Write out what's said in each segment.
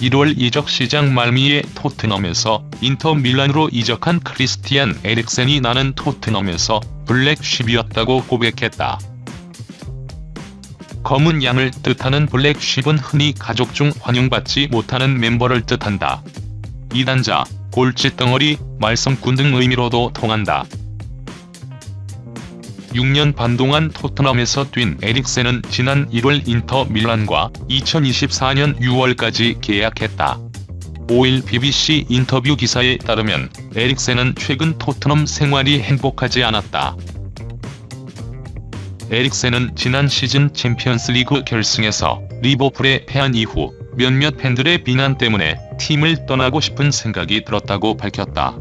1월 이적 시장 말미에 토트넘에서 인터 밀란으로 이적한 크리스티안 에릭센이 나는 토트넘에서 블랙쉽이었다고 고백했다. 검은 양을 뜻하는 블랙쉽은 흔히 가족 중 환영받지 못하는 멤버를 뜻한다. 이단자, 골칫덩어리, 말썽꾼 등 의미로도 통한다. 6년 반 동안 토트넘에서 뛴 에릭센은 지난 1월 인터 밀란과 2024년 6월까지 계약했다. 5일 BBC 인터뷰 기사에 따르면 에릭센은 최근 토트넘 생활이 행복하지 않았다. 에릭센은 지난 시즌 챔피언스리그 결승에서 리버풀에 패한 이후 몇몇 팬들의 비난 때문에 팀을 떠나고 싶은 생각이 들었다고 밝혔다.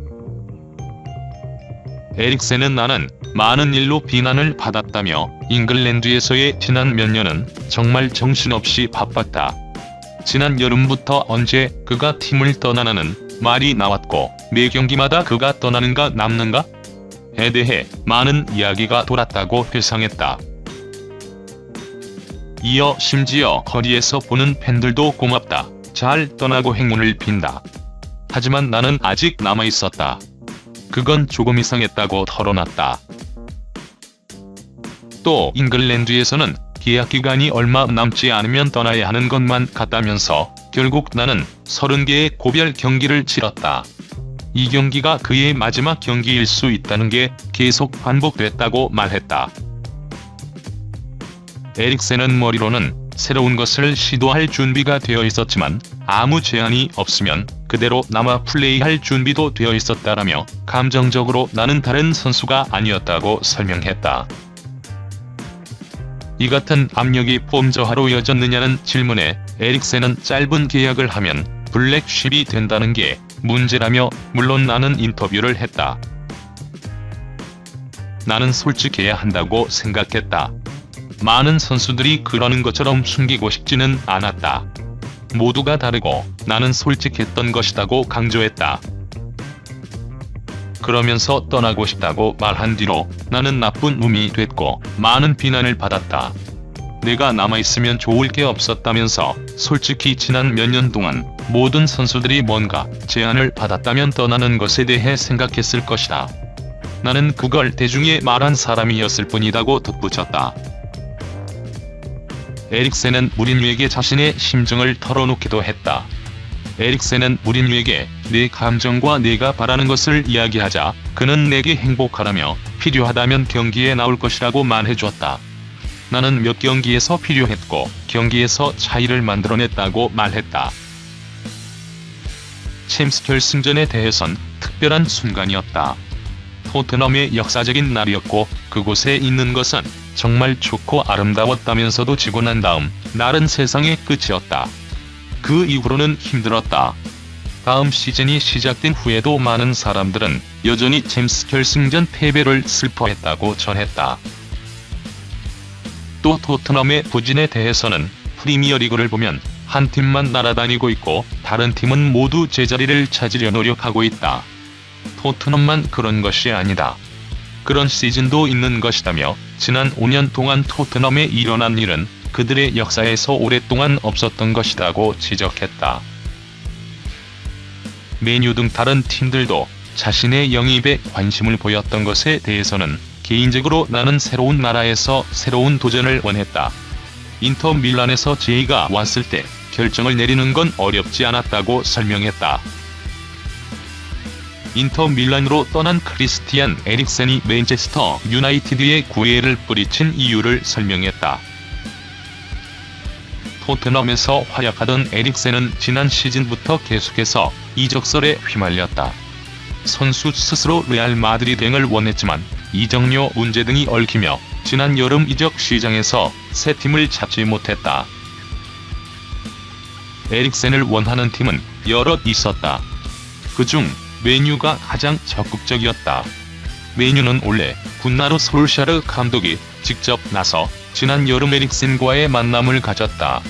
에릭센은 나는 많은 일로 비난을 받았다며 잉글랜드에서의 지난 몇 년은 정말 정신없이 바빴다. 지난 여름부터 언제 그가 팀을 떠나나는 말이 나왔고 매 경기마다 그가 떠나는가 남는가? 에 대해 많은 이야기가 돌았다고 회상했다. 이어 심지어 거리에서 보는 팬들도 고맙다. 잘 떠나고 행운을 빈다. 하지만 나는 아직 남아있었다. 그건 조금 이상했다고 털어놨다. 또 잉글랜드에서는 계약 기간이 얼마 남지 않으면 떠나야 하는 것만 같다면서 결국 나는 30개의 고별 경기를 치렀다. 이 경기가 그의 마지막 경기일 수 있다는 게 계속 반복됐다고 말했다. 에릭센은 머리로는 새로운 것을 시도할 준비가 되어 있었지만 아무 제한이 없으면 그대로 남아 플레이할 준비도 되어 있었다라며 감정적으로 나는 다른 선수가 아니었다고 설명했다. 이 같은 압력이 폼 저하로 이어졌느냐는 질문에 에릭센은 짧은 계약을 하면 블랙쉽이 된다는 게 문제라며 물론 나는 인터뷰를 했다. 나는 솔직해야 한다고 생각했다. 많은 선수들이 그러는 것처럼 숨기고 싶지는 않았다. 모두가 다르고 나는 솔직했던 것이다고 강조했다. 그러면서 떠나고 싶다고 말한 뒤로 나는 나쁜 놈이 됐고 많은 비난을 받았다. 내가 남아있으면 좋을 게 없었다면서 솔직히 지난 몇 년 동안 모든 선수들이 뭔가 제안을 받았다면 떠나는 것에 대해 생각했을 것이다. 나는 그걸 대중에 말한 사람이었을 뿐이다고 덧붙였다. 에릭센은 무리뉴에게 자신의 심정을 털어놓기도 했다. 에릭센은 무리뉴에게 내 감정과 내가 바라는 것을 이야기하자 그는 내게 행복하라며 필요하다면 경기에 나올 것이라고 말해줬다. 나는 몇 경기에서 필요했고 경기에서 차이를 만들어냈다고 말했다. 챔스 결승전에 대해선 특별한 순간이었다. 토트넘의 역사적인 날이었고 그곳에 있는 것은 정말 좋고 아름다웠다면서도 지고 난 다음 날은 세상의 끝이었다. 그 이후로는 힘들었다. 다음 시즌이 시작된 후에도 많은 사람들은 여전히 챔스 결승전 패배를 슬퍼했다고 전했다. 또 토트넘의 부진에 대해서는 프리미어리그를 보면 한 팀만 날아다니고 있고 다른 팀은 모두 제자리를 찾으려 노력하고 있다. 토트넘만 그런 것이 아니다. 그런 시즌도 있는 것이다며 지난 5년 동안 토트넘에 일어난 일은 그들의 역사에서 오랫동안 없었던 것이라고 지적했다. 맨유 등 다른 팀들도 자신의 영입에 관심을 보였던 것에 대해서는 개인적으로 나는 새로운 나라에서 새로운 도전을 원했다. 인터 밀란에서 제이가 왔을 때 결정을 내리는 건 어렵지 않았다고 설명했다. 인터 밀란으로 떠난 크리스티안 에릭센이 맨체스터 유나이티드의 구애를 뿌리친 이유를 설명했다. 토트넘에서 활약하던 에릭센은 지난 시즌부터 계속해서 이적설에 휘말렸다. 선수 스스로 레알 마드리드행을 원했지만 이적료 문제 등이 얽히며 지난 여름 이적 시장에서 새 팀을 찾지 못했다. 에릭센을 원하는 팀은 여럿 있었다. 그중 맨유가 가장 적극적이었다. 맨유는 원래 군나루 솔샤르 감독이 직접 나서 지난 여름 에릭센과의 만남을 가졌다.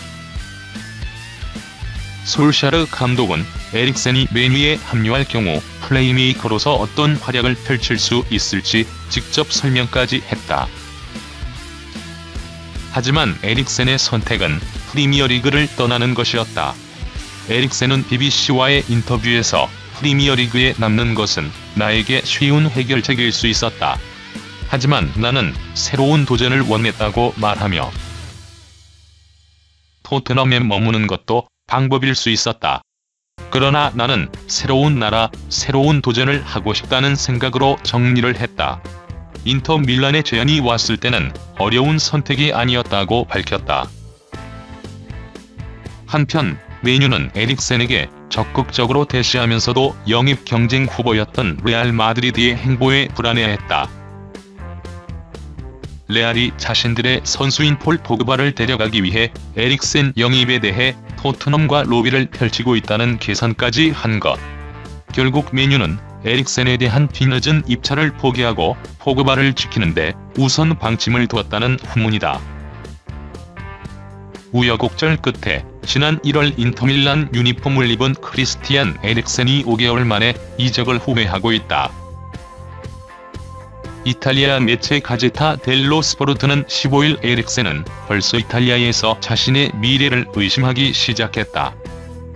솔샤르 감독은 에릭센이 맨유에 합류할 경우 플레이메이커로서 어떤 활약을 펼칠 수 있을지 직접 설명까지 했다. 하지만 에릭센의 선택은 프리미어리그를 떠나는 것이었다. 에릭센은 BBC와의 인터뷰에서 프리미어리그에 남는 것은 나에게 쉬운 해결책일 수 있었다. 하지만 나는 새로운 도전을 원했다고 말하며 토트넘에 머무는 것도 방법일 수 있었다. 그러나 나는 새로운 나라, 새로운 도전을 하고 싶다는 생각으로 정리를 했다. 인터 밀란의 제안이 왔을 때는 어려운 선택이 아니었다고 밝혔다. 한편 메뉴는 에릭센에게 적극적으로 대시하면서도 영입 경쟁 후보였던 레알 마드리드의 행보에 불안해했다. 레알이 자신들의 선수인 폴 포그바를 데려가기 위해 에릭센 영입에 대해 토트넘과 로비를 펼치고 있다는 계산까지 한 것. 결국 메뉴는 에릭센에 대한 뒤늦은 입찰을 포기하고 포그바를 지키는데 우선 방침을 두었다는 후문이다. 우여곡절 끝에 지난 1월 인터밀란 유니폼을 입은 크리스티안 에릭센이 5개월 만에 이적을 후회하고 있다. 이탈리아 매체 가제타 델로 스포르트는 15일 에릭센은 벌써 이탈리아에서 자신의 미래를 의심하기 시작했다.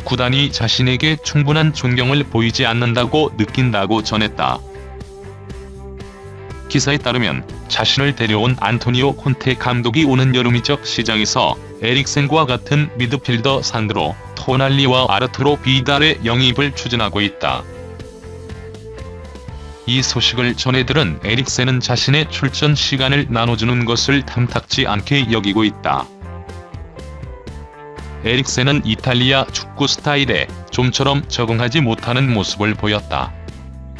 구단이 자신에게 충분한 존경을 보이지 않는다고 느낀다고 전했다. 기사에 따르면 자신을 데려온 안토니오 콘테 감독이 오는 여름 이적 시장에서 에릭센과 같은 미드필더 산드로 토날리와 아르투로 비달의 영입을 추진하고 있다. 이 소식을 전해들은 에릭센은 자신의 출전 시간을 나눠주는 것을 탐탁지 않게 여기고 있다. 에릭센은 이탈리아 축구 스타일에 좀처럼 적응하지 못하는 모습을 보였다.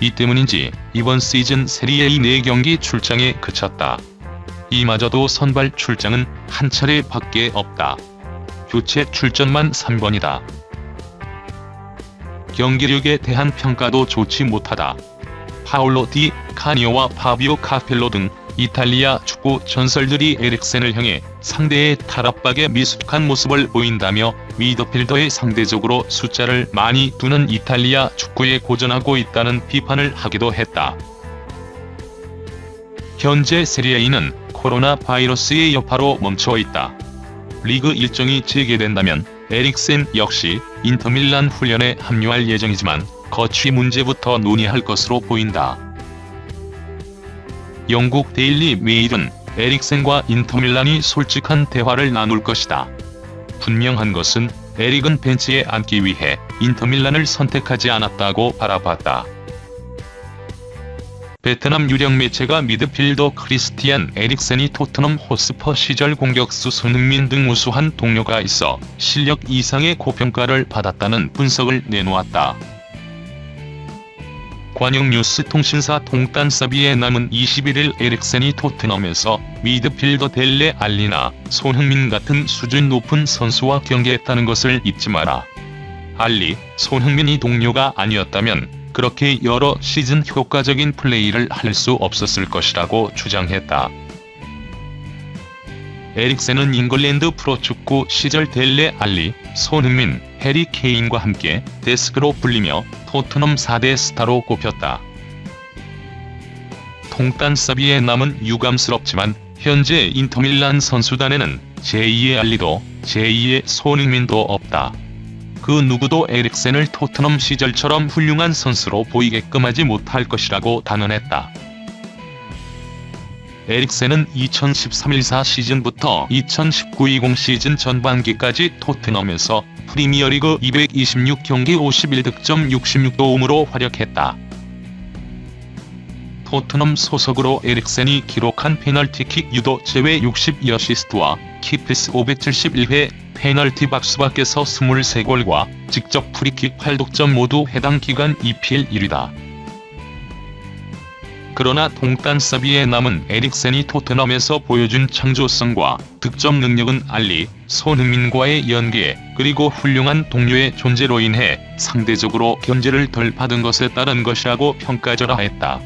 이 때문인지 이번 시즌 세리에 4경기 출장에 그쳤다. 이마저도 선발 출장은 한 차례밖에 없다. 교체 출전만 3번이다. 경기력에 대한 평가도 좋지 못하다. 파올로 디 카니오와 파비오 카펠로 등 이탈리아 축구 전설들이 에릭센을 향해 상대의 탈압박에 미숙한 모습을 보인다며 미드필더에 상대적으로 숫자를 많이 두는 이탈리아 축구에 고전하고 있다는 비판을 하기도 했다. 현재 세리에A는 코로나 바이러스의 여파로 멈춰 있다. 리그 일정이 재개된다면 에릭센 역시 인터밀란 훈련에 합류할 예정이지만 거취 문제부터 논의할 것으로 보인다. 영국 데일리 메일은 에릭센과 인터밀란이 솔직한 대화를 나눌 것이다. 분명한 것은 에릭은 벤치에 앉기 위해 인터밀란을 선택하지 않았다고 바라봤다. 베트남 유력 매체가 미드필더 크리스티안 에릭센이 토트넘 호스퍼 시절 공격수 손흥민 등 우수한 동료가 있어 실력 이상의 고평가를 받았다는 분석을 내놓았다. 관영뉴스 통신사 동딴서비에 남은 21일 에릭센이 토트넘에서 미드필더 델레 알리나 손흥민 같은 수준 높은 선수와 경기했다는 것을 잊지 마라. 알리, 손흥민이 동료가 아니었다면 그렇게 여러 시즌 효과적인 플레이를 할 수 없었을 것이라고 주장했다. 에릭센은 잉글랜드 프로축구 시절 델레 알리, 손흥민, 해리 케인과 함께 데스크로 불리며 토트넘 4대 스타로 꼽혔다. 통딴서비에 남은 유감스럽지만 현재 인터밀란 선수단에는 제2의 알리도 제2의 손흥민도 없다. 그 누구도 에릭센을 토트넘 시절처럼 훌륭한 선수로 보이게끔 하지 못할 것이라고 단언했다. 에릭센은 2013-14 시즌부터 2019-20 시즌 전반기까지 토트넘에서 프리미어리그 226경기 51득점 66도움으로 활약했다. 토트넘 소속으로 에릭센이 기록한 페널티킥 유도 제외 62어시스트와 키패스 571회, 페널티 박스 밖에서 23골과 직접 프리킥 8득점 모두 해당 기간 EPL 1위다. 그러나 동딴서비에 남은 에릭센이 토트넘에서 보여준 창조성과 득점 능력은 알리, 손흥민과의 연계, 그리고 훌륭한 동료의 존재로 인해 상대적으로 견제를 덜 받은 것에 따른 것이라고 평가절하 했다.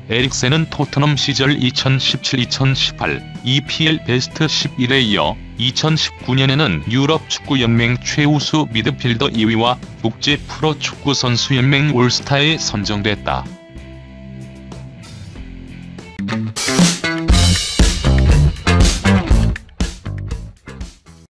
에릭센은 토트넘 시절 2017-2018 EPL 베스트 11에 이어 2019년에는 유럽 축구연맹 최우수 미드필더 2위와 국제 프로축구 선수연맹 올스타에 선정됐다.